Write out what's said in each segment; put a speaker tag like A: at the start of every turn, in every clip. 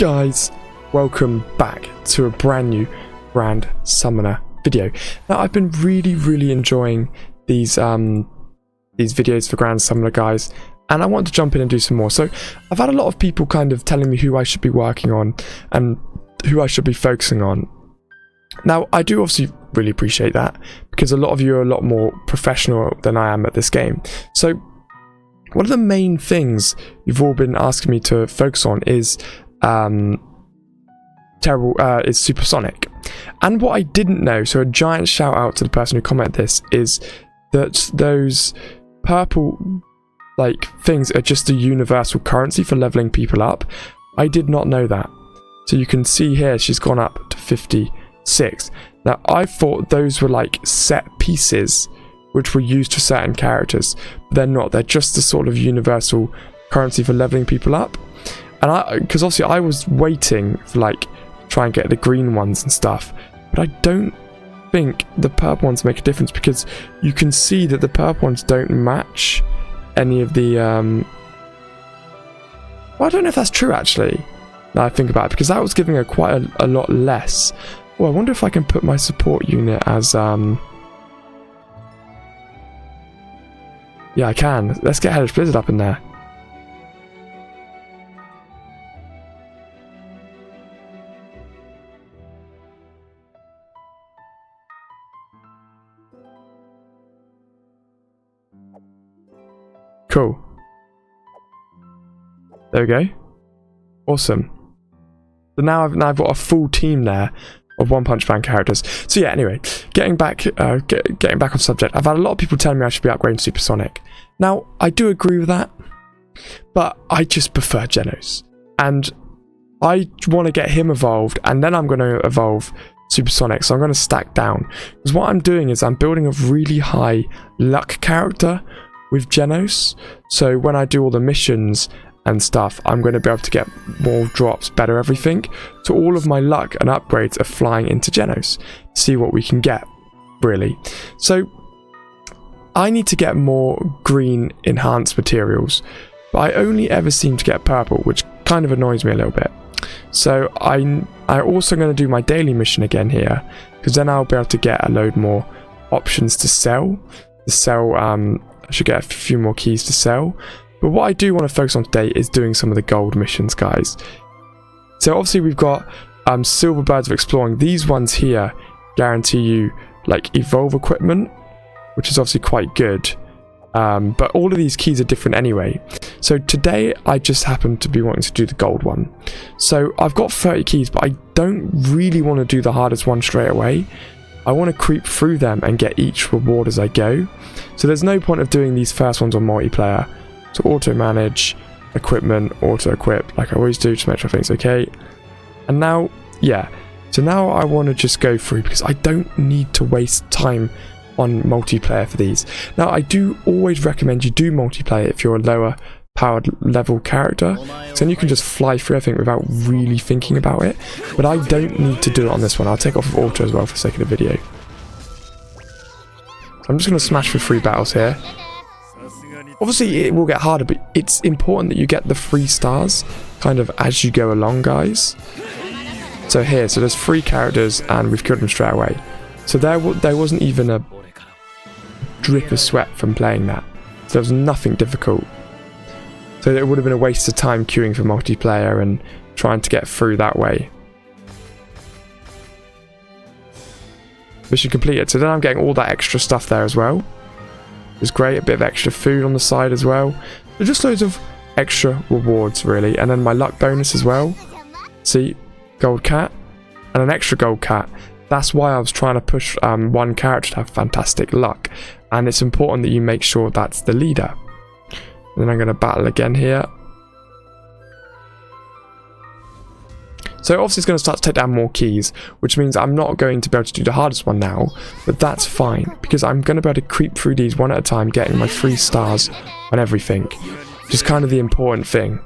A: Guys, welcome back to a brand new Grand Summoner video. Now, I've been really enjoying these videos for Grand Summoner, guys, and I want to jump in and do some more. So I've had a lot of people kind of telling me who I should be working on and who I should be focusing on. Now, I do obviously really appreciate that, because a lot of you are a lot more professional than I am at this game. So one of the main things you've all been asking me to focus on is supersonic. And what I didn't know, so a giant shout out to the person who commented this, is that those purple like things are just a universal currency for leveling people up. I did not know that. So you can see here she's gone up to 56. Now I thought those were like set pieces which were used for certain characters, but they're not. They're just the sort of universal currency for leveling people up. And because obviously I was waiting for like try and get the green ones and stuff, but I don't think the purple ones make a difference, because you can see that the purple ones don't match any of the well, I don't know if that's true actually, now I think about it, because that was giving her quite a lot less. Oh, I wonder if I can put my support unit as yeah, I can. Let's get Hellish Blizzard up in there. Cool. There we go. Awesome. So now I've got a full team there of One Punch Man characters. So yeah, anyway, getting back on subject, I've had a lot of people telling me I should be upgrading Supersonic. Now, I do agree with that, but I just prefer Genos. And I want to get him evolved, and then I'm going to evolve Supersonic, so I'm going to stack down. Because what I'm doing is I'm building a really high luck character with Genos, so when I do all the missions and stuff, I'm going to be able to get more drops, better everything. So all of my luck and upgrades are flying into Genos. See what we can get, really. So I need to get more green enhanced materials, but I only ever seem to get purple, which kind of annoys me a little bit. So I'm also going to do my daily mission again here, because then I'll be able to get a load more options to sell. I should get a few more keys to sell. But what I do want to focus on today is doing some of the gold missions, guys. So obviously we've got Silver Birds of Exploring. These ones here guarantee you like evolve equipment, which is obviously quite good. But all of these keys are different anyway. So today I just happen to be wanting to do the gold one. So I've got 30 keys, but I don't really want to do the hardest one straight away. I want to creep through them and get each reward as I go. So there's no point of doing these first ones on multiplayer. So auto manage, equipment, auto equip, like I always do, to make sure everything's okay. And now, yeah, so now I want to just go through, because I don't need to waste time on multiplayer for these. Now I do always recommend you do multiplayer if you're a lower powered level character, so then you can just fly through everything without really thinking about it. But I don't need to do it on this one. I'll take off of auto as well for the sake of the video. So I'm just going to smash through 3 battles here. Obviously it will get harder, but it's important that you get the 3 stars kind of as you go along, guys. So here, so there's 3 characters and we've killed them straight away. So there wasn't even a drip of sweat from playing that. So there was nothing difficult. So it would have been a waste of time queuing for multiplayer and trying to get through that way. Mission completed. So then I'm getting all that extra stuff there as well. It's great. A bit of extra food on the side as well. So just loads of extra rewards, really. And then my luck bonus as well. See, gold cat and an extra gold cat. That's why I was trying to push one character to have fantastic luck. And it's important that you make sure that's the leader. And then I'm going to battle again here. So obviously it's going to start to take down more keys, which means I'm not going to be able to do the hardest one now, but that's fine, because I'm going to be able to creep through these one at a time, getting my 3 stars on everything, which is kind of the important thing.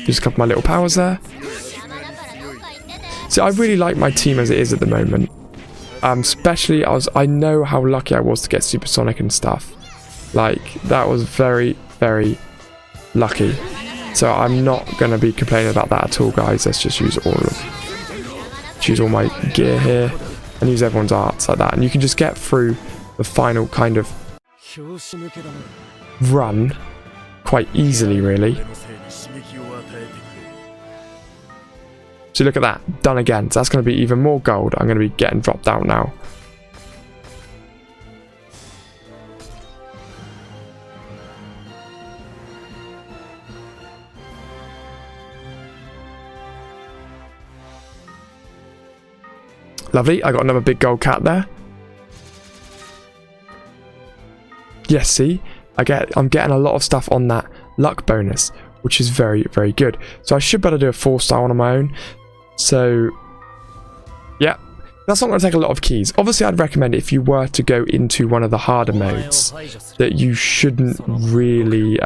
A: Just a couple of my little powers there. So I really like my team as it is at the moment. Especially, I know how lucky I was to get supersonic and stuff. Like, that was very, very lucky. So I'm not going to be complaining about that at all, guys. Let's just use choose all my gear here and use everyone's arts like that. And you can just get through the final kind of run quite easily, really. So look at that, done again. So that's going to be even more gold. I'm going to be getting dropped out now. Lovely, I got another big gold cat there. Yes, see, I'm getting a lot of stuff on that luck bonus, which is very, very good. So I should better do a 4-star one on my own. So, yeah, that's not going to take a lot of keys. Obviously, I'd recommend if you were to go into one of the harder modes that you shouldn't really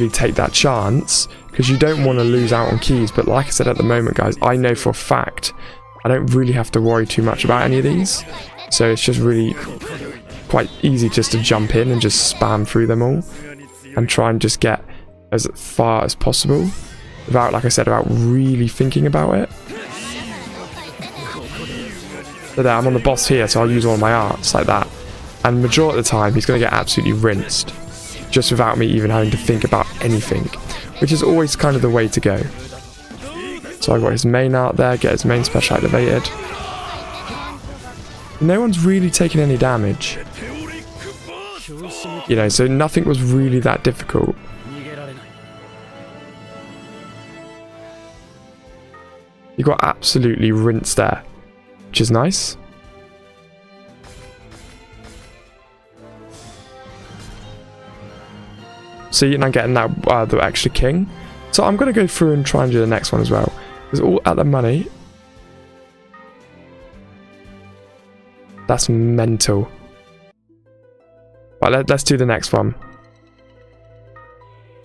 A: take that chance, because you don't want to lose out on keys. But like I said, at the moment, guys, I know for a fact I don't really have to worry too much about any of these. So it's just really quite easy just to jump in and just spam through them all and try and just get as far as possible without, like I said, about really thinking about it. So there, I'm on the boss here, so I'll use all my arts like that. And majority of the time, he's going to get absolutely rinsed just without me even having to think about anything, which is always kind of the way to go. So I've got his main art there, get his main special activated. No one's really taken any damage. You know, so nothing was really that difficult. You got absolutely rinsed there, which is nice. See, and I'm getting that the extra king. So I'm going to go through and try and do the next one as well. It's all at the money. That's mental. Right, let's do the next one.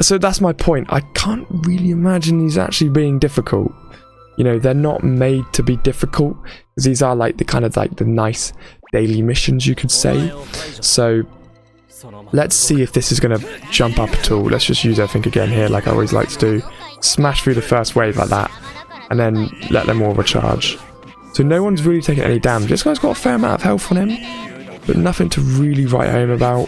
A: So that's my point. I can't really imagine these actually being difficult. You know, they're not made to be difficult. These are like the kind of like the nice daily missions, you could say. So let's see if this is going to jump up at all. Let's just use everything again here, like I always like to do. Smash through the first wave like that, and then let them all recharge. So no one's really taking any damage. This guy's got a fair amount of health on him, but nothing to really write home about.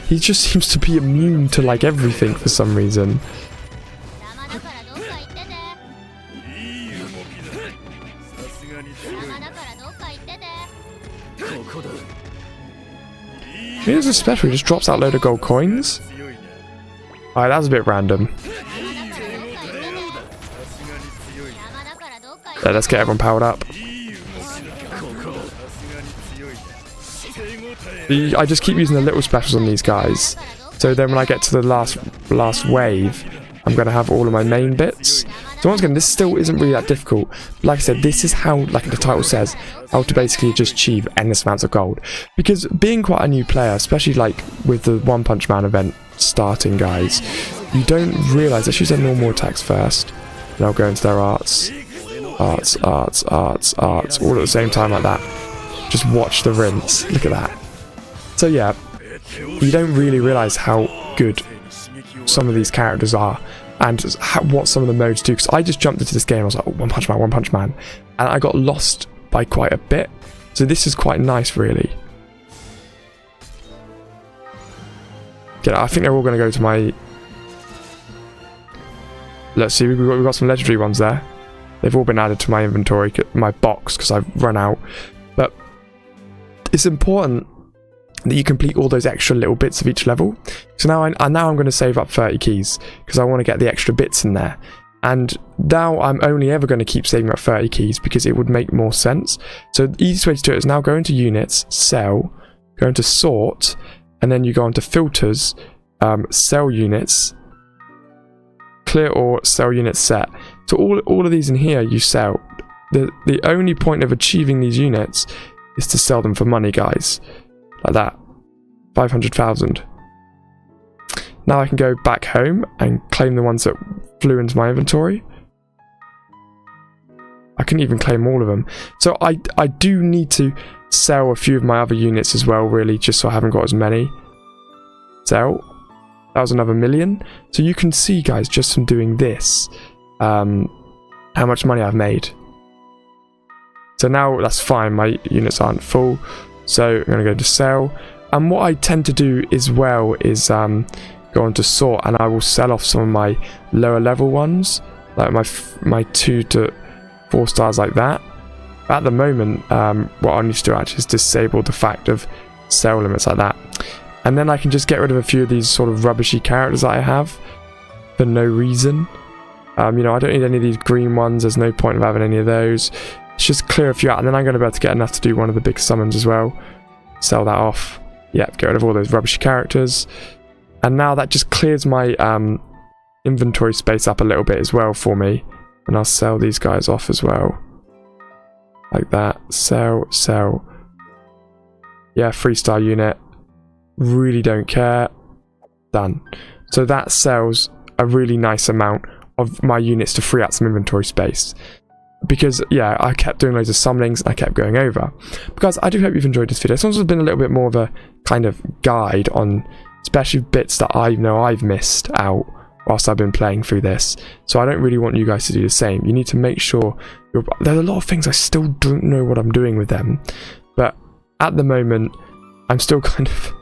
A: He just seems to be immune to like everything for some reason. Here's a special, he just drops out a load of gold coins. Alright, that was a bit random. Yeah, let's get everyone powered up. I just keep using the little specials on these guys. So then when I get to the last wave, I'm going to have all of my main bits. So once again, this still isn't really that difficult. But like I said, this is how, like the title says, how to basically just achieve endless amounts of gold. Because being quite a new player, especially like with the One Punch Man event starting, guys, you don't realise. Let's use their normal attacks first. And I'll go into their arts. Arts, arts, arts, arts. All at the same time like that. Just watch the rinse. Look at that. So yeah, you don't really realise how good some of these characters are. And what some of the modes do, because I just jumped into this game, I was like, oh, One Punch Man, One Punch Man, and I got lost by quite a bit, so this is quite nice, really. Yeah, I think they're all going to go to my... Let's see, we've got some legendary ones there. They've all been added to my inventory, my box, because I've run out. But it's important that you complete all those extra little bits of each level. So now I'm going to save up 30 keys because I want to get the extra bits in there. And now I'm only ever going to keep saving up 30 keys because it would make more sense. So the easiest way to do it is now go into units, sell, go into sort, and then you go into filters, sell units, clear or sell units set. So all of these in here you sell. The only point of achieving these units is to sell them for money, guys. Like that. 500,000. Now I can go back home and claim the ones that flew into my inventory. I couldn't even claim all of them. So I do need to sell a few of my other units as well, really, just so I haven't got as many. Sell. That was another 1 million. So you can see, guys, just from doing this, how much money I've made. So now that's fine, my units aren't full. So I'm going to go to sell. And what I tend to do as well is go on to sort, and I will sell off some of my lower level ones, like my 2 to 4 stars like that. At the moment, what I need to do actually is disable the fact of sell limits like that. And then I can just get rid of a few of these sort of rubbishy characters that I have for no reason. You know, I don't need any of these green ones. There's no point of having any of those. Let's just clear a few out, and then I'm going to be able to get enough to do one of the big summons as well. Sell that off. Yeah, get rid of all those rubbishy characters. And now that just clears my inventory space up a little bit as well for me. And I'll sell these guys off as well. Like that. Sell, sell. Yeah, 3-star unit. Really don't care. Done. So that sells a really nice amount of my units to free up some inventory space. Because, yeah, I kept doing loads of summonings and I kept going over. Because I do hope you've enjoyed this video. This one's been a little bit more of a kind of guide on especially bits that I know I've missed out whilst I've been playing through this. So I don't really want you guys to do the same. You need to make sure there's a lot of things I still don't know what I'm doing with them. But at the moment, I'm still kind of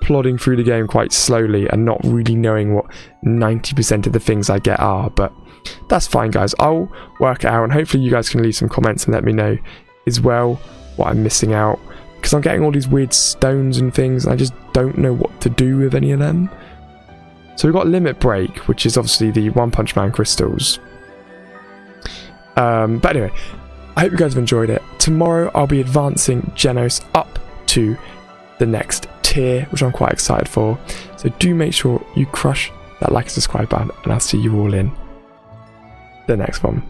A: plodding through the game quite slowly and not really knowing what 90% of the things I get are. But that's fine, guys. I'll work it out, and hopefully you guys can leave some comments and let me know as well what I'm missing out, because I'm getting all these weird stones and things and I just don't know what to do with any of them. So we've got Limit Break, which is obviously the One Punch Man crystals. But anyway, I hope you guys have enjoyed it. Tomorrow I'll be advancing Genos up to the next tier, which I'm quite excited for. So do make sure you crush that like and subscribe button, and I'll see you all in the next one.